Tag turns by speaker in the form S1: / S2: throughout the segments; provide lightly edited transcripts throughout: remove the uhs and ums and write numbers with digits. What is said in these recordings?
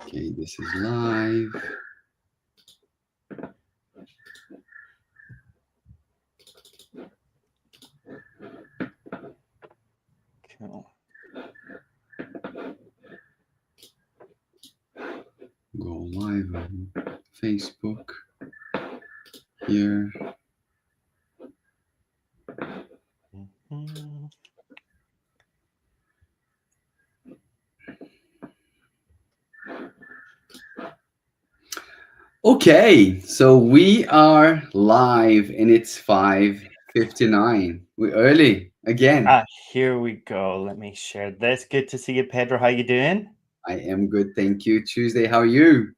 S1: Okay, this is live.
S2: Cool.
S1: Go live on Facebook here.
S2: Mhm.
S1: Okay, so we are live and it's 5:59. We're early again.
S2: Here we go. Let me share this. Good to see you, Pedro. How you doing?
S1: I am good, thank you. Tuesday, how are you?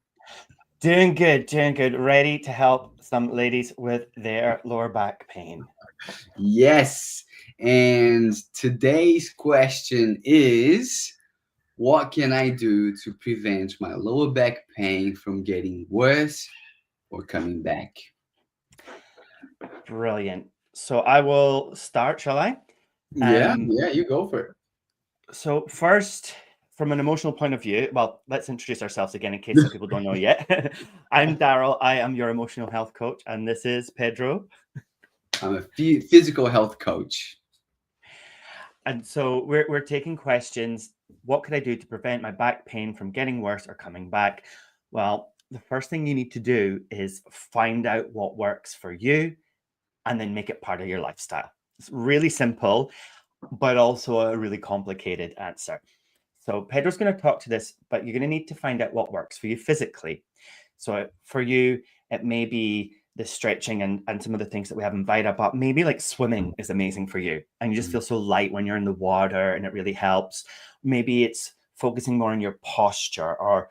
S2: Doing good, doing good. Ready to help some ladies with their lower back pain.
S1: Yes. And today's question is, what can I do to prevent my lower back pain from getting worse or coming back?
S2: Brilliant. So I will start, shall I?
S1: Yeah,
S2: Um,
S1: yeah, you go for it.
S2: so first, from an emotional point of view, well, let's introduce ourselves again in case some people don't know yet. I'm Daryl. I am your emotional health coach, and this is Pedro.
S1: I'm a physical health coach.
S2: And so we're taking questions. What could I do to prevent my back pain from getting worse or coming back? Well, the first thing you need to do is find out what works for you and then make it part of your lifestyle. It's really simple, but also a really complicated answer. So Pedro's going to talk to this, but you're going to need to find out what works for you physically. So for you, it may be the stretching and some of the things that we have in Vita, but maybe like swimming is amazing for you. And you just feel so light when you're in the water and it really helps. Maybe it's focusing more on your posture or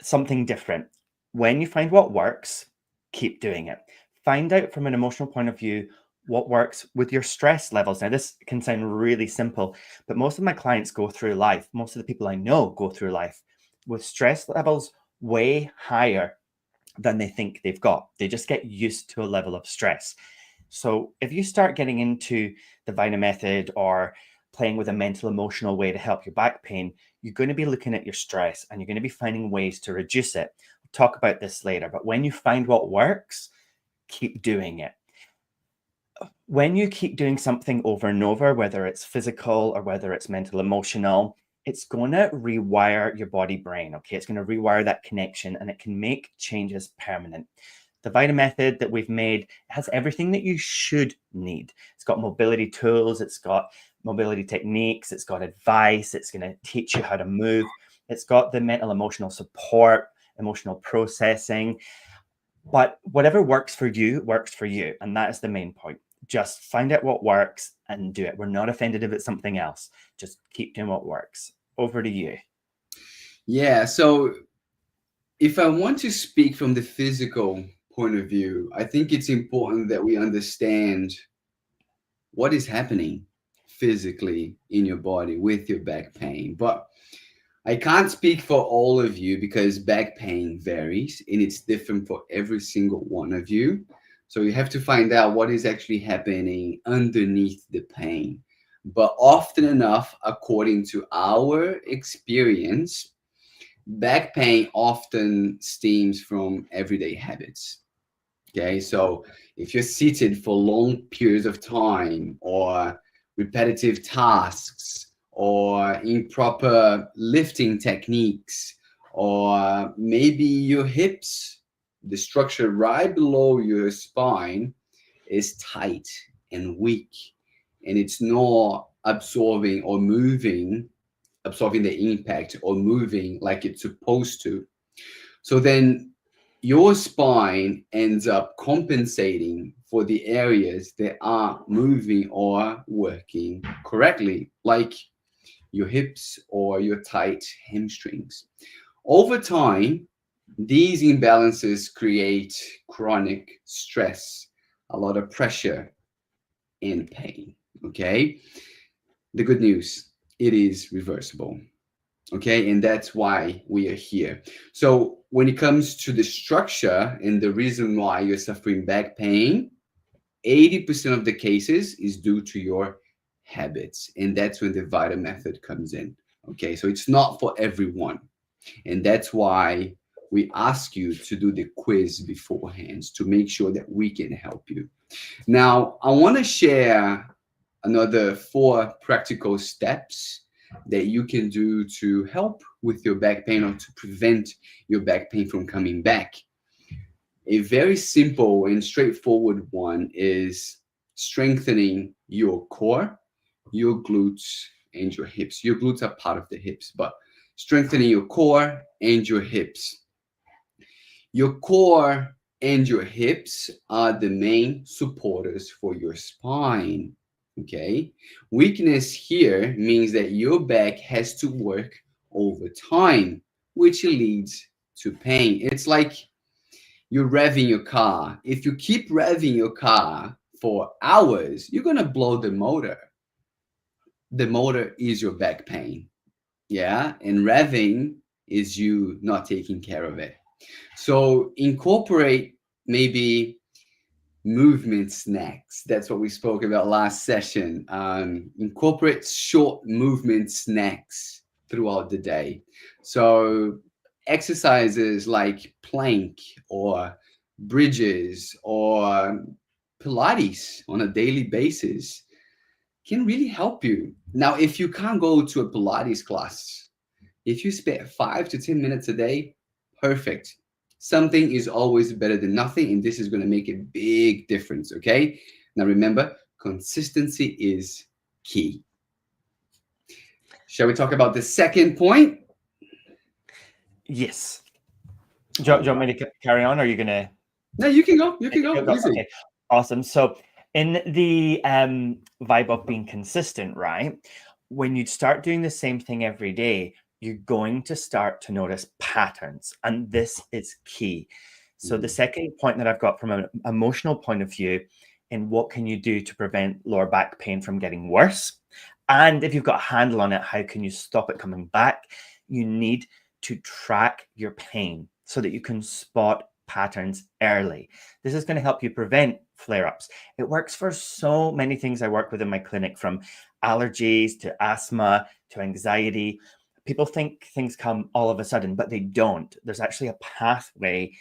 S2: something different. When you find what works, keep doing it. Find out from an emotional point of view what works with your stress levels. Now, this can sound really simple, but most of my clients go through life, most of the people I know go through life with stress levels way higher than they think they've got. They just get used to a level of stress. So if you start getting into the Vita method or playing with a mental emotional way to help your back pain, you're going to be looking at your stress and you're going to be finding ways to reduce it. We'll talk about this later, but when you find what works, keep doing it. When you keep doing something over and over, whether it's physical or whether it's mental emotional, it's going to rewire your body brain. Okay, it's going to rewire that connection and it can make changes permanent. The Vita method that we've made has everything that you should need. It's got mobility tools, it's got mobility techniques, it's got advice, it's going to teach you how to move, it's got the mental emotional support, emotional processing. But whatever works for you works for you. And that is the main point. Just find out what works and do it. We're not offended if it's something else. Just keep doing what works. Over to you.
S1: Yeah, so if I want to speak from the physical point of view, I think it's important that we understand what is happening physically in your body with your back pain. But I can't speak for all of you because back pain varies and it's different for every single one of you. So you have to find out what is actually happening underneath the pain. But often enough, according to our experience, back pain often stems from everyday habits. Okay, so if you're seated for long periods of time, or repetitive tasks, or improper lifting techniques, or maybe your hips, the structure right below your spine is tight and weak, and it's not absorbing the impact or moving like it's supposed to. So then your spine ends up compensating for the areas that aren't moving or working correctly, like your hips or your tight hamstrings. Over time, these imbalances create chronic stress, a lot of pressure and pain. Okay. The good news, it is reversible. Okay, and that's why we are here. So when it comes to the structure and the reason why you're suffering back pain, 80% of the cases is due to your habits, and that's when the Vita method comes in. Okay, so it's not for everyone. And that's why we ask you to do the quiz beforehand to make sure that we can help you. Now, I want to share another 4 practical steps that you can do to help with your back pain or to prevent your back pain from coming back. A very simple and straightforward one is strengthening your core, your glutes, and your hips. Your glutes are part of the hips, but strengthening your core and your hips. Your core and your hips are the main supporters for your spine. Okay. Weakness here means that your back has to work over time, which leads to pain. It's like you're revving your car. If you keep revving your car for hours, you're going to blow the motor. The motor is your back pain. Yeah. And revving is you not taking care of it. So incorporate maybe movement snacks. That's what we spoke about last session. Incorporate short movement snacks throughout the day. So exercises like plank or bridges or Pilates on a daily basis can really help you. Now, if you can't go to a Pilates class, if you spend 5 to 10 minutes a day, perfect. Something is always better than nothing, and this is going to make a big difference. Okay. Now, remember, consistency is key. Shall we talk about the second point?
S2: Yes. Do
S1: All
S2: you want me
S1: right.
S2: to carry on, or are you going to?
S1: No, you can go. You can go. Easy.
S2: Okay, awesome. So, in the vibe of being consistent, right? When you start doing the same thing every day, you're going to start to notice patterns, and this is key. So, the
S1: Mhm.
S2: second point that I've got from an emotional point of view, in what can you do to prevent lower back pain from getting worse? And if you've got a handle on it, how can you stop it coming back? You need to track your pain so that you can spot patterns early. This is going to help you prevent flare ups. It works for so many things I work with in my clinic, from allergies to asthma to anxiety. People think things come all of a sudden, but they don't. There's actually a pathway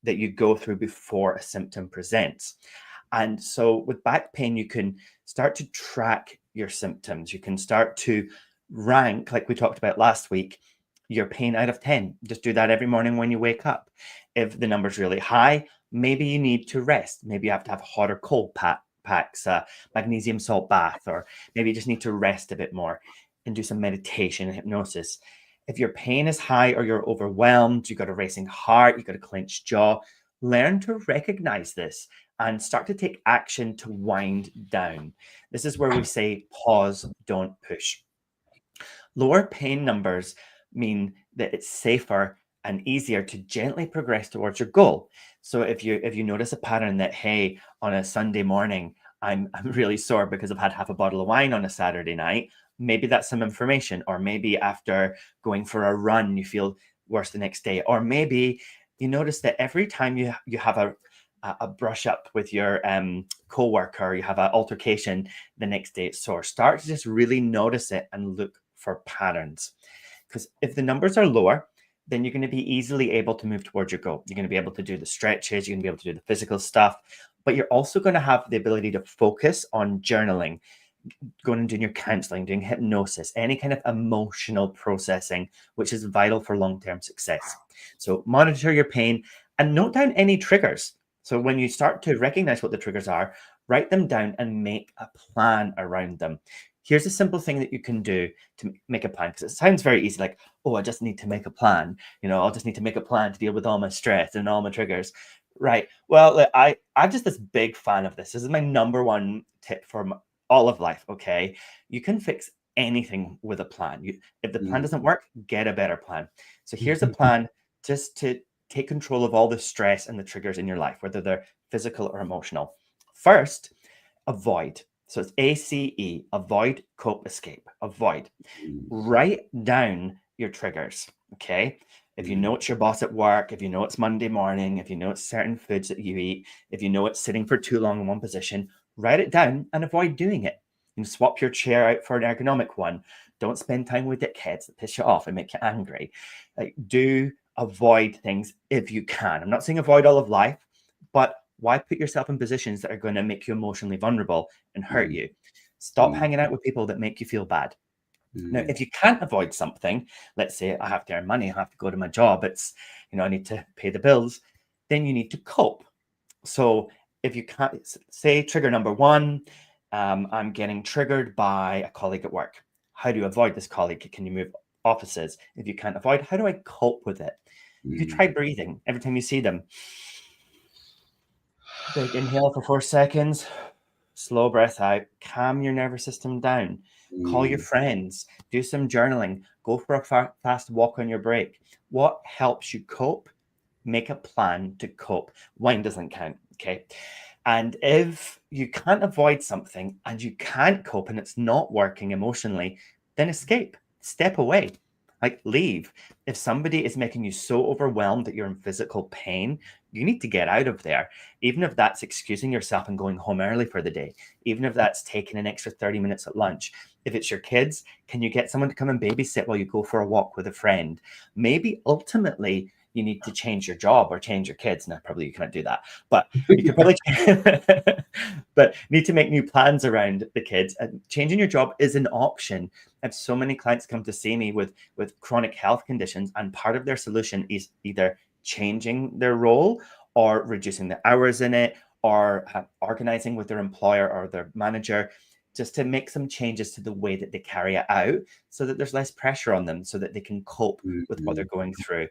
S2: that you go through before a symptom presents. And so with back pain, you can start to track your symptoms. You can start to rank, like we talked about last week, your pain out of 10. Just do that every morning when you wake up. If the number's really high, maybe you need to rest. Maybe you have to have hot or cold packs, magnesium salt bath, or maybe you just need to rest a bit more and do some meditation and hypnosis. If your pain is high or you're overwhelmed, you've got a racing heart, you've got a clenched jaw, learn to recognize this and start to take action to wind down. This is where we say pause, don't push. Lower pain numbers mean that it's safer and easier to gently progress towards your goal. So if you notice a pattern that, hey, on a Sunday morning I'm really sore because I've had half a bottle of wine on a Saturday night, maybe that's some information. Or maybe after going for a run you feel worse the next day. Or maybe you notice that every time you have a brush up with your co-worker, you have an altercation, the next day it's sore. Start to just really notice it and look for patterns. Because if the numbers are lower, then you're going to be easily able to move towards your goal. You're going to be able to do the stretches, you're going to be able to do the physical stuff, but you're also going to have the ability to focus on journaling, going and doing your counseling, doing hypnosis, any kind of emotional processing, which is vital for long-term success. So monitor your pain and note down any triggers. So when you start to recognize what the triggers are, write them down and make a plan around them. Here's a simple thing that you can do to make a plan, because it sounds very easy, like, oh, I just need to make a plan. I'll just need to make a plan to deal with all my stress and all my triggers. Right. Well, I'm just this big fan of this. This is my number one tip for all of life. Okay. You can fix anything with a plan. If the plan doesn't work, get a better plan. So here's a plan just to take control of all the stress and the triggers in your life, whether they're physical or emotional. First, avoid. So it's ACE, avoid, cope, escape. Avoid. Write down your triggers. Okay. If you know it's your boss at work, if you know it's Monday morning, if you know it's certain foods that you eat, if you know it's sitting for too long in one position, write it down and avoid doing it. You can swap your chair out for an ergonomic one. Don't spend time with dickheads that piss you off and make you angry. Like, do avoid things if you can. I'm not saying avoid all of life, but why put yourself in positions that are going to make you emotionally vulnerable and hurt
S1: mm,
S2: you? Stop
S1: mm,
S2: hanging out with people that make you feel bad. Now,
S1: mm,
S2: if you can't avoid something, let's say I have to earn money, I have to go to my job, it's, I need to pay the bills, then you need to cope. So if you can't, say trigger number one, I'm getting triggered by a colleague at work. How do you avoid this colleague? Can you move offices? If you can't avoid, how do I cope with it? You could
S1: mm,
S2: try breathing every time you see them. Big inhale for 4 seconds, slow breath out, calm your nervous system down. Call your
S1: mm,
S2: friends, do some journaling, go for a fast walk on your break. What helps you cope? Make a plan to cope. Wine doesn't count, okay? And if you can't avoid something and you can't cope and it's not working emotionally, then escape, step away, like leave. If somebody is making you so overwhelmed that you're in physical pain, you need to get out of there. Even if that's excusing yourself and going home early for the day, even if that's taking an extra 30 minutes at lunch. If it's your kids, can you get someone to come and babysit while you go for a walk with a friend? Maybe ultimately you need to change your job or change your kids. Now, probably you can't do that, but you could probably, but need to make new plans around the kids. And changing your job is an option. I have so many clients come to see me with chronic health conditions, and part of their solution is either changing their role or reducing the hours in it or organizing with their employer or their manager just to make some changes to the way that they carry it out so that there's less pressure on them so that they can cope with what they're
S1: mm,
S2: going through.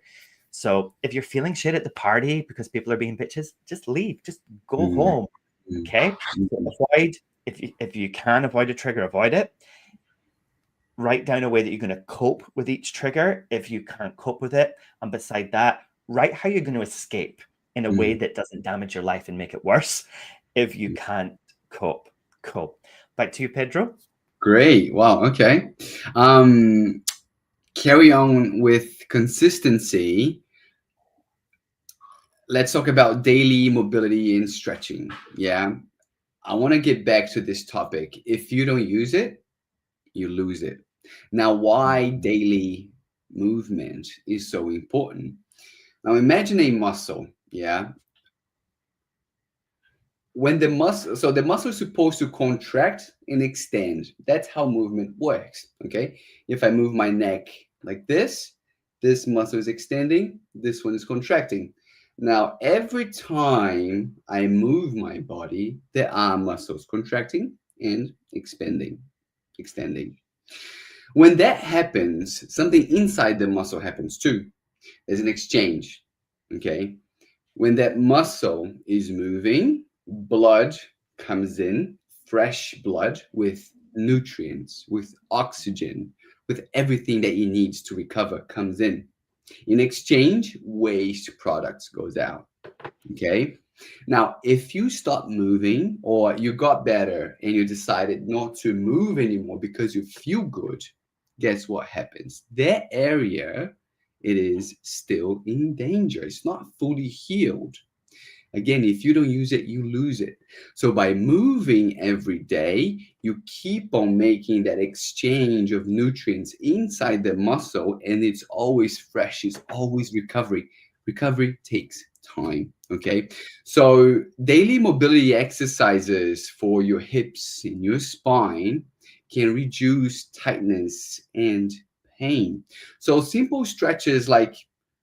S2: So if you're feeling shit at the party because people are being bitches, just leave, just go
S1: mm,
S2: home.
S1: mm,
S2: Okay. So
S1: mm,
S2: avoid, if you can avoid a trigger, avoid it. Write down a way that you're going to cope with each trigger if you can't cope with it. And beside that, write how you're going to escape in a way
S1: mm.
S2: that doesn't damage your life and make it worse if you can't cope. Cool. Back to you, Pedro.
S1: Great. Wow. Okay. Um, Carry on with consistency. Let's talk about daily mobility and stretching. Yeah. I want to get back to this topic. If you don't use it, you lose it. Now, why daily movement is so important? Now, imagine a muscle. Yeah. When the muscle is supposed to contract and extend. That's how movement works. Okay. If I move my neck like this muscle is extending, this one is contracting. Now, every time I move my body, there are muscles contracting and expanding, extending. When that happens, something inside the muscle happens too. There's an exchange. Okay. When that muscle is moving, blood comes in, fresh blood with nutrients, with oxygen, with everything that it needs to recover comes in. In exchange, waste products goes out. Okay. Now, if you stop moving or you got better and you decided not to move anymore because you feel good, guess what happens? That area, it is still in danger. It's not fully healed. Again, if you don't use it, you lose it. So by moving every day, you keep on making that exchange of nutrients inside the muscle, and it's always fresh, it's always recovery. Recovery takes time. Okay. So daily mobility exercises for your hips and your spine can reduce tightness and pain. So simple stretches like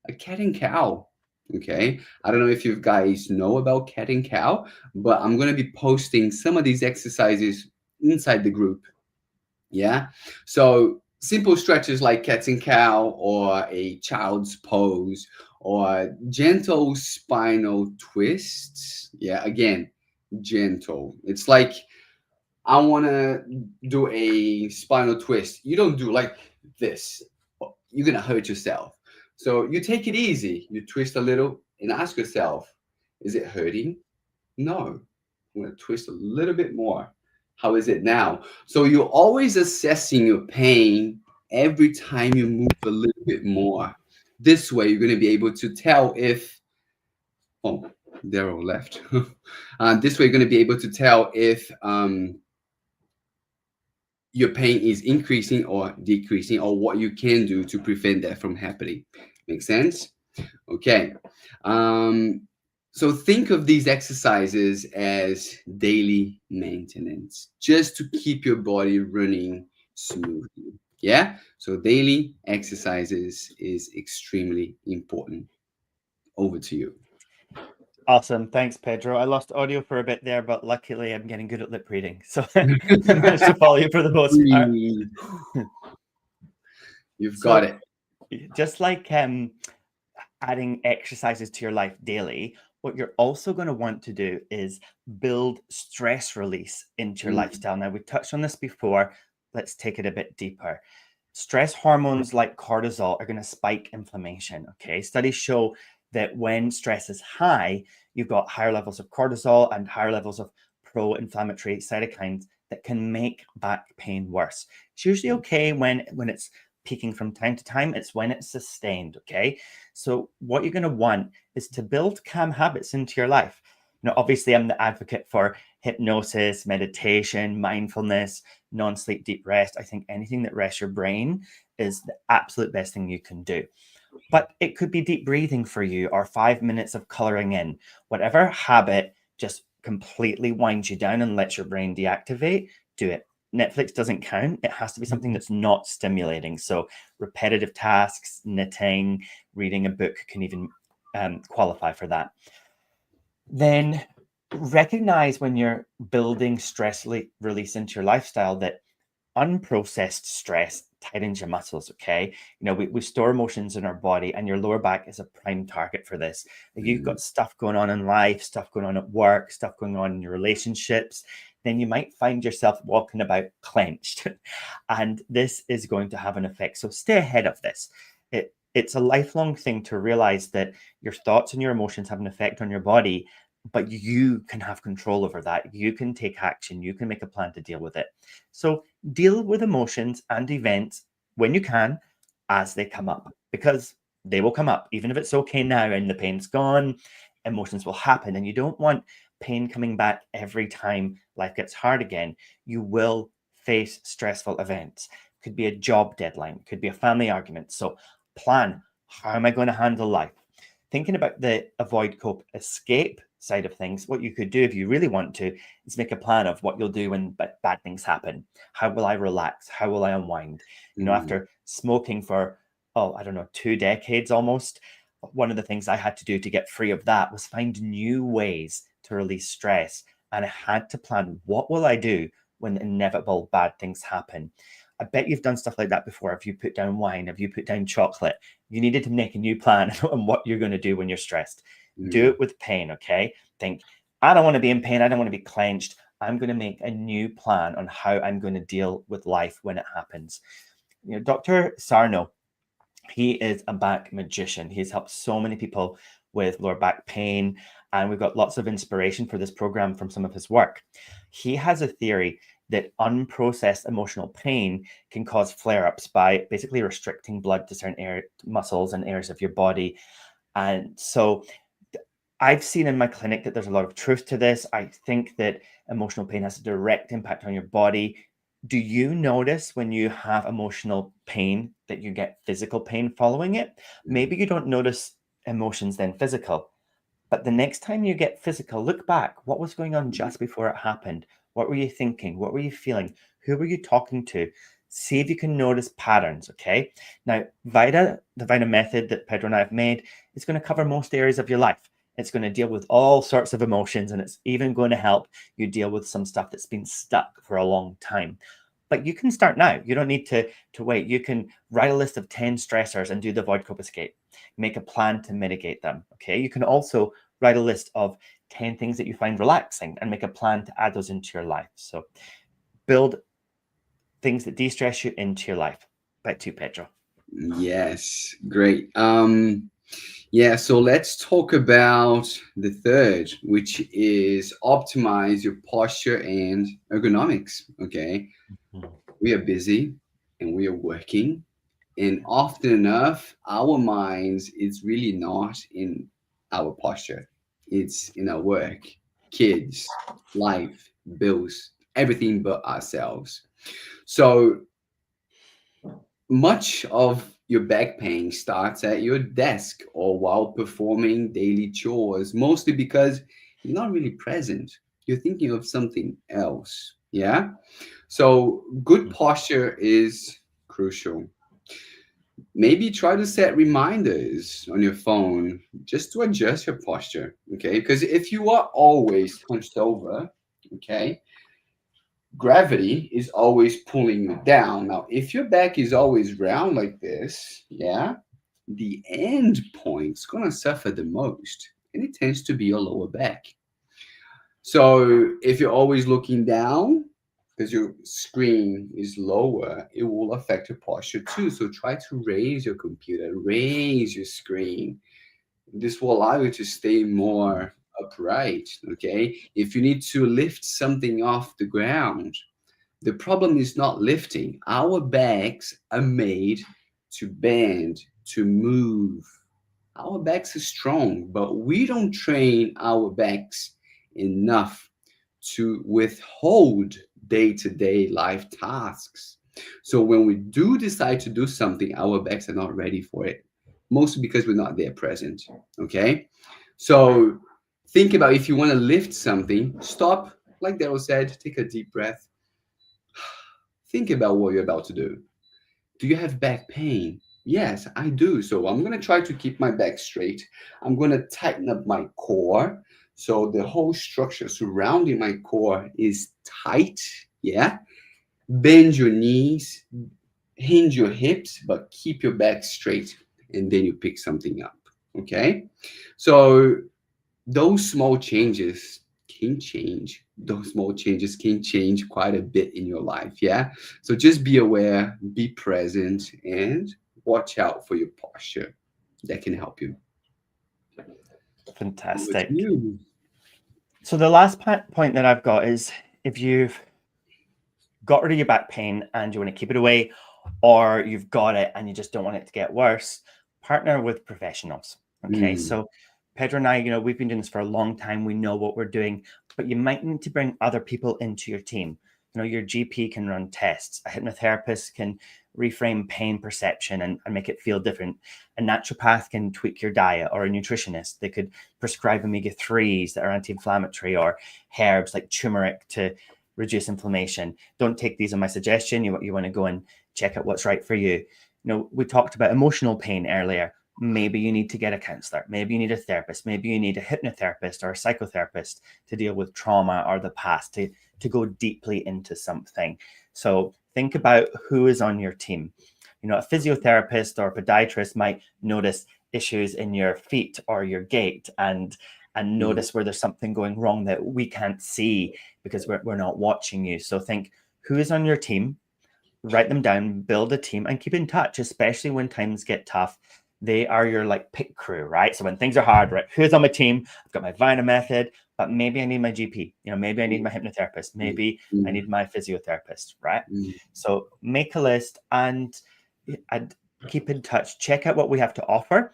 S1: a cat and cow. Okay. I don't know if you guys know about cat and cow, but I'm going to be posting some of these exercises inside the group. Yeah. So simple stretches like cat and cow or a child's pose or gentle spinal twists. Yeah. Again, gentle. It's like I want to do a spinal twist. You don't do like this. You're going to hurt yourself. So you take it easy. You twist a little and ask yourself, is it hurting? No. I'm going to twist a little bit more. How is it now? So you're always assessing your pain every time you move a little bit more. This way, you're going to be able to tell if, oh, Daryl left. This way, you're going to be able to tell if, your pain is increasing or decreasing, or what you can do to prevent that from happening. Make sense? Okay. Um, so think of these exercises as daily maintenance, just to keep your body running smoothly. Yeah. So daily exercises is extremely important. Over to you.
S2: Awesome. Thanks, Pedro. I lost audio for a bit there, but luckily I'm getting good at lip reading. So I managed to follow you for the most part.
S1: Breathe. You've got
S2: So
S1: it.
S2: just like adding exercises to your life daily, what you're also going to want to do is build stress release into your
S1: Mm,
S2: lifestyle. Now, we touched on this before. Let's take it a bit deeper. Stress hormones like cortisol are going to spike inflammation. Okay. Studies show that when stress is high, you've got higher levels of cortisol and higher levels of pro inflammatory cytokines that can make back pain worse. It's usually okay when it's peaking from time to time, it's when it's sustained. Okay. So, what you're going to want is to build calm habits into your life. Obviously, I'm the advocate for hypnosis, meditation, mindfulness, non sleep, deep rest. I think anything that rests your brain is the absolute best thing you can do. But it could be deep breathing for you or 5 minutes of coloring in. Whatever habit just completely winds you down and lets your brain deactivate, do it. Netflix doesn't count. It has to be something that's not stimulating. So, repetitive tasks, knitting, reading a book can even qualify for that. Then recognize when you're building stress release into your lifestyle that unprocessed stress tightens your muscles. Okay. We store emotions in our body, and your lower back is a prime target for this. You've
S1: mm,
S2: got stuff going on in life, stuff going on at work, stuff going on in your relationships. Then you might find yourself walking about clenched. And this is going to have an effect. So stay ahead of this. It's a lifelong thing to realize that your thoughts and your emotions have an effect on your body, but you can have control over that. You can take action. You can make a plan to deal with it. So deal with emotions and events when you can as they come up, because they will come up. Even if it's okay now and the pain's gone, emotions will happen. And you don't want pain coming back every time life gets hard again. You will face stressful events. Could be a job deadline, could be a family argument. So plan, how am I going to handle life? Thinking about the avoid, cope, escape side of things, what you could do if you really want to is make a plan of what you'll do when bad things happen. How will I relax? How will I unwind?
S1: mm,
S2: After smoking for, oh, I don't know, 2 decades almost, one of the things I had to do to get free of that was find new ways to release stress. And I had to plan, what will I do when inevitable bad things happen? I bet you've done stuff like that before. Have you put down wine? Have you put down chocolate? You needed to make a new plan on what you're going to do when you're stressed. Do
S1: mm,
S2: it with pain, okay? Think, I don't want to be in pain. I don't want to be clenched. I'm going to make a new plan on how I'm going to deal with life when it happens. Dr. Sarno, he is a back magician. He's helped so many people with lower back pain, and we've got lots of inspiration for this program from some of his work. He has a theory that unprocessed emotional pain can cause flare ups by basically restricting blood to certain muscles and areas of your body. And so I've seen in my clinic that there's a lot of truth to this. I think that emotional pain has a direct impact on your body. Do you notice when you have emotional pain that you get physical pain following it?
S1: mm,
S2: Maybe you don't notice emotions then physical, but the next time you get physical, look back. What was going on
S1: mm,
S2: just before it happened? What were you thinking? What were you feeling? Who were you talking to? See if you can notice patterns. Okay. Now, the Vita method that Pedro and I have made, is going to cover most areas of your life. It's going to deal with all sorts of emotions, and it's even going to help you deal with some stuff that's been stuck for a long time. But you can start now. You don't need to wait. You can write a list of 10 stressors and do the avoid, cope, escape. Make a plan to mitigate them. Okay. You can also write a list of 10 things that you find relaxing and make a plan to add those into your life. So build things that de-stress you into your life. Back to you, Pedro.
S1: yes, great. Yeah, so let's talk about the third, which is optimize your posture and ergonomics. Okay,
S2: Mhm.
S1: we are busy and we are working, and often enough, our minds is really not in our posture; it's in our work, kids, life, bills, everything but ourselves. So much of your back pain starts at your desk or while performing daily chores, mostly because you're not really present. You're thinking of something else. Yeah. So good posture is crucial. Maybe try to set reminders on your phone just to adjust your posture. Okay. Because if you are always hunched over, okay, gravity is always pulling you down. Now, if your back is always round like this, yeah, the end point's gonna suffer the most, and it tends to be your lower back. So if you're always looking down because your screen is lower, it will affect your posture too. So try to raise your computer, raise your screen. This will allow you to stay more upright. Okay. If you need to lift something off the ground, the problem is not lifting. Our backs are made to bend, to move. Our backs are strong, but we don't train our backs enough to withhold day to day life tasks. So when we do decide to do something, our backs are not ready for it, mostly because we're not there present. Okay. So think about if you want to lift something, stop, like Daryl said, take a deep breath. Think about what you're about to do. Do you have back pain? Yes, I do. So I'm going to try to keep my back straight. I'm going to tighten up my core. So the whole structure surrounding my core is tight. Yeah. Bend your knees, hinge your hips, but keep your back straight. And then you pick something up. Okay. So those small changes can change. Those small changes can change quite a bit in your life. Yeah. So just be aware, be present, and watch out for your posture. That can help you. Over to
S2: Fantastic.
S1: you.
S2: So the last point that I've got is if you've got rid of your back pain and you want to keep it away, or you've got it and you just don't want it to get worse, partner with professionals. Okay.
S1: Mm,
S2: So Pedro and I, we've been doing this for a long time. We know what we're doing, but you might need to bring other people into your team. Your GP can run tests, a hypnotherapist can reframe pain perception and make it feel different. A naturopath can tweak your diet, or a nutritionist. They could prescribe omega-3s that are anti-inflammatory, or herbs like turmeric to reduce inflammation. Don't take these on my suggestion. You want to go and check out what's right for you. We talked about emotional pain earlier. Maybe you need to get a counselor. Maybe you need a therapist. Maybe you need a hypnotherapist or a psychotherapist to deal with trauma or the past, to go deeply into something. So think about who is on your team. A physiotherapist or a podiatrist might notice issues in your feet or your gait and
S1: mm.
S2: notice where there's something going wrong that we can't see because we're not watching you. So think who is on your team, write them down, build a team, and keep in touch, especially when times get tough. They are your pit crew, right? So when things are hard, right? Who's on my team? I've got my Vita method, but maybe I need my GP. Maybe I need my hypnotherapist.
S1: Mm,
S2: Maybe I
S1: mm,
S2: need my physiotherapist, right?
S1: mm,
S2: So make a list and keep in touch. Check out what we have to offer.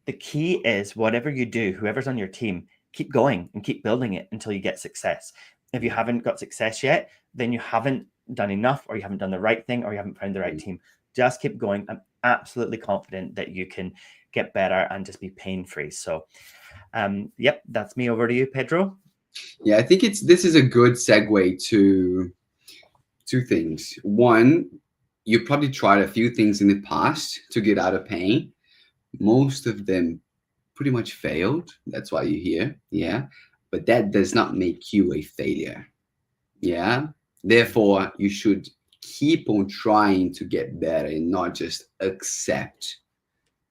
S2: The key is whatever you do, whoever's on your team, keep going and keep building it until you get success. If you haven't got success yet, then you haven't done enough, or you haven't done the right thing, or you haven't found the right
S1: mm.
S2: team. Just keep going. I'm absolutely confident that you can get better and just be pain free. So, yep, that's me. Over to you, Pedro.
S1: Yeah, I think this is a good segue to two things. One, you probably tried a few things in the past to get out of pain. Most of them pretty much failed. That's why you're here. Yeah. But that does not make you a failure. Yeah. Therefore, you should keep on trying to get better and not just accept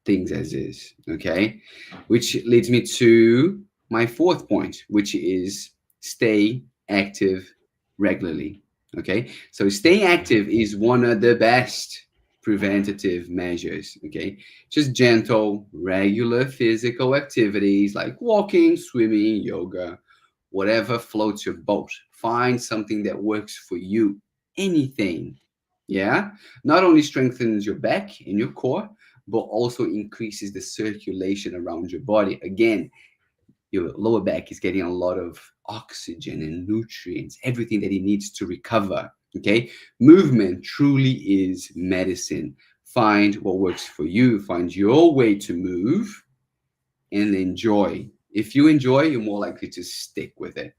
S1: things as is. Okay. Which leads me to my fourth point, which is stay active regularly. Okay. So staying active is one of the best preventative measures. Okay. Just gentle, regular physical activities like walking, swimming, yoga, whatever floats your boat. Find something that works for you. Anything. Yeah. Not only strengthens your back and your core, but also increases the circulation around your body. Again, your lower back is getting a lot of oxygen and nutrients, everything that it needs to recover. Okay, movement truly is medicine. Find what works for you, find your way to move and enjoy. If you enjoy, you're more likely to stick with it.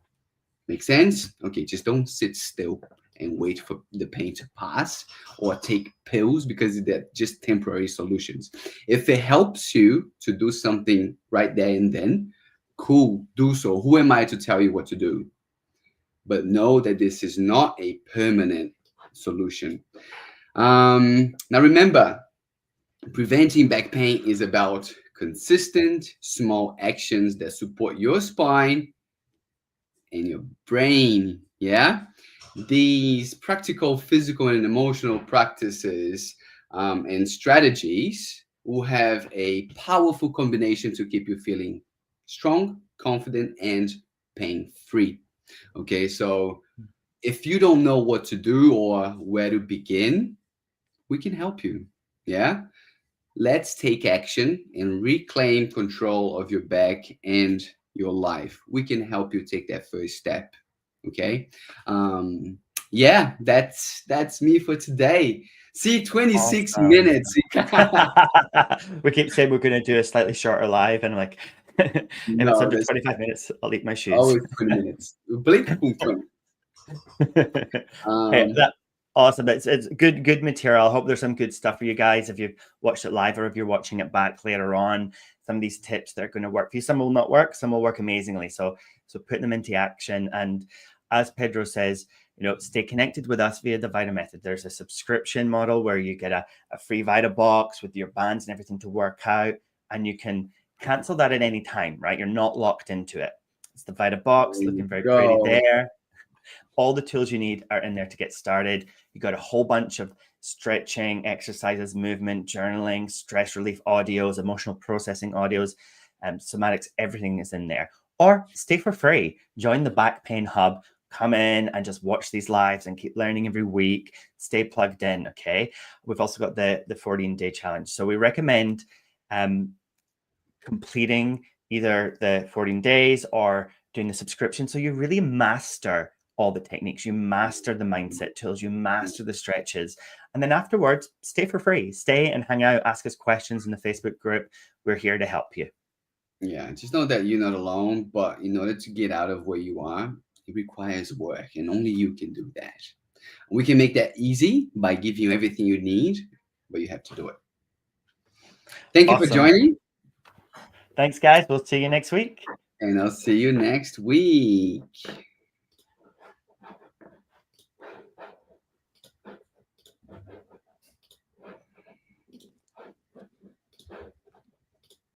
S1: Make sense? Okay, just don't sit still and wait for the pain to pass or take pills because they're just temporary solutions. If it helps you to do something right there and then, cool, do so. Who am I to tell you what to do? But know that this is not a permanent solution. Now, remember, preventing back pain is about consistent, small actions that support your spine and your brain. Yeah. These practical, physical, and emotional practices and strategies will have a powerful combination to keep you feeling strong, confident, and pain free. Okay. So if you don't know what to do or where to begin, we can help you. Yeah. Let's take action and reclaim control of your back and your life. We can help you take that first step. Okay. Um, yeah, that's me for today. See, 26
S2: Awesome.
S1: minutes.
S2: We keep saying we're going to do a slightly shorter live, and like, if it's
S1: No,
S2: under
S1: that's
S2: 25 minutes, I'll eat my shoes.
S1: always 20 minutes. Blink, boom, 20.
S2: Hey,
S1: Um,
S2: that awesome. It's good material. I hope there's some good stuff for you guys if you've watched it live or if you're watching it back later on. Some of these tips that are going to work for you. Some will not work. Some will work amazingly. So put them into action. And as Pedro says, stay connected with us via the Vita method. There's a subscription model where you get a free Vita box with your bands and everything to work out, and you can cancel that at any time. Right? You're not locked into it. It's the Vita box,
S1: there you
S2: looking very pretty
S1: go.
S2: there. All the tools you need are in there to get started. You got a whole bunch of stretching exercises, movement, journaling, stress relief audios, emotional processing audios, somatics, everything is in there. Or stay for free. Join the Back Pain Hub. Come in and just watch these lives and keep learning every week. Stay plugged in, okay? We've also got the 14-day challenge. So we recommend completing either the 14 days or doing the subscription. So you really master all the techniques, you master the mindset tools, you master the stretches. And then afterwards, stay for free. Stay and hang out, ask us questions in the Facebook group. We're here to help you.
S1: Yeah, just know that you're not alone, but in order to get out of where you are, it requires work, and only you can do that. We can make that easy by giving you everything you need, but you have to do it. Thank you for
S2: Awesome.
S1: joining,
S2: Thanks, guys. We'll see you next week.
S1: and I'll see you next week.